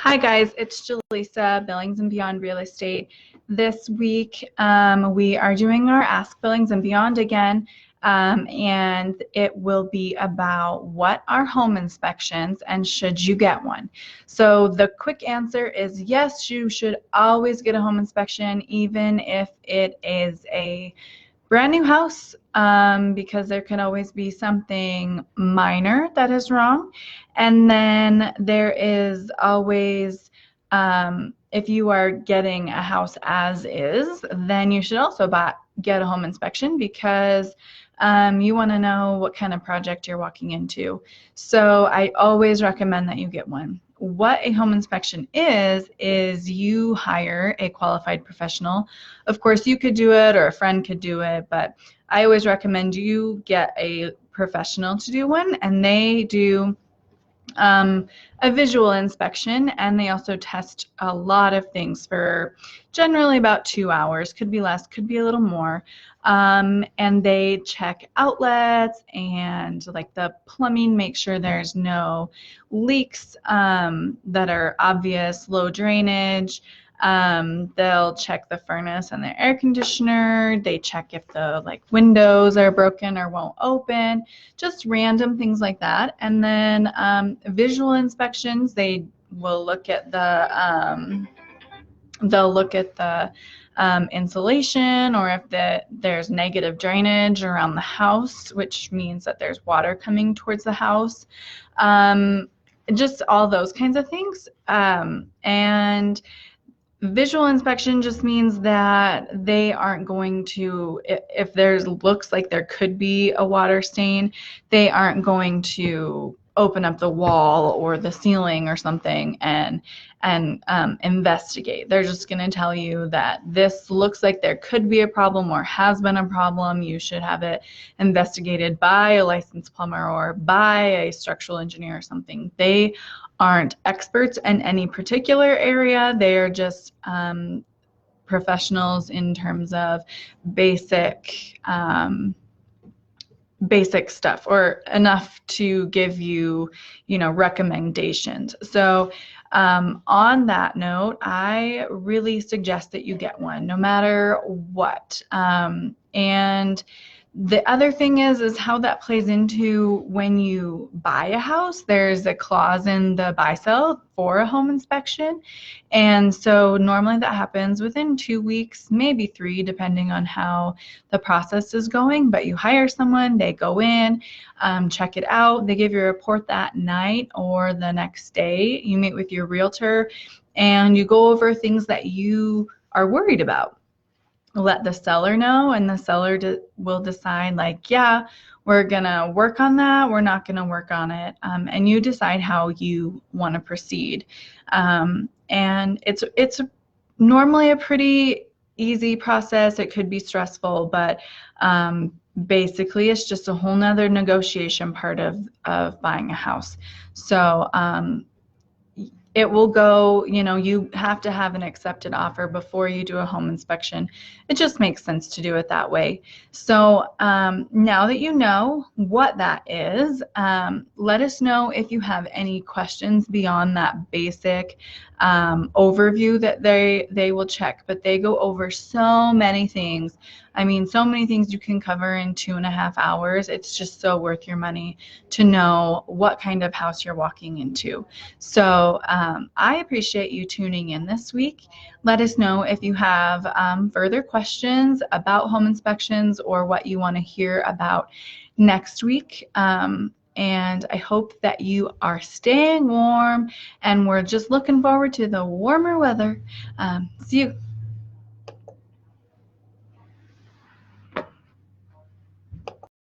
Hi guys, it's Jileasa, Billings and Beyond Real Estate. This week we are doing our Ask Billings and Beyond again, and it will be about what are home inspections and should you get one. So the quick answer is yes, you should always get a home inspection, even if it is a brand new house, because there can always be something minor that is wrong. And then there is always, if you are getting a house as is, then you should also get a home inspection because you want to know what kind of project you're walking into. So I always recommend that you get one. What a home inspection is you hire a qualified professional. Of course, you could do it or a friend could do it, but I always recommend you get a professional to do one, and they do a visual inspection, and they also test a lot of things for generally about 2 hours. Could be less, could be a little more. And they check outlets and like the plumbing, make sure there's no leaks that are obvious, low drainage. They'll check the furnace and the air conditioner. They check if the windows are broken or won't open, just random things like that. And then visual inspections, they will look at the insulation, or if there's negative drainage around the house, which means that there's water coming towards the house. Just all those kinds of things. And visual inspection just means that they aren't going to, if there's looks like there could be a water stain, they aren't going to open up the wall or the ceiling or something and investigate. They're just going to tell you that this looks like there could be a problem or has been a problem. You should have it investigated by a licensed plumber or by a structural engineer or something. They aren't experts in any particular area. They are just professionals in terms of basic stuff, or enough to give you, recommendations. So on that note, I really suggest that you get one, no matter what. And the other thing is how that plays into when you buy a house. There's a clause in the buy-sell for a home inspection. And so normally that happens within 2 weeks, maybe 3, depending on how the process is going. But you hire someone, they go in, check it out. They give you a report that night or the next day. You meet with your realtor and you go over things that you are worried about. Let the seller know, and the seller will decide, yeah, we're gonna work on that, we're not gonna work on it, and you decide how you want to proceed. And it's normally a pretty easy process. It could be stressful, but basically it's just a whole nother negotiation part of buying a house. So it will go, you have to have an accepted offer before you do a home inspection. It just makes sense to do it that way. So now that you know what that is, let us know if you have any questions beyond that basic overview that they will check. But they go over so many things. I mean, so many things you can cover in 2.5 hours. It's just so worth your money to know what kind of house you're walking into. So I appreciate you tuning in this week. Let us know if you have further questions about home inspections or what you want to hear about next week. And I hope that you are staying warm, and we're just looking forward to the warmer weather. See you.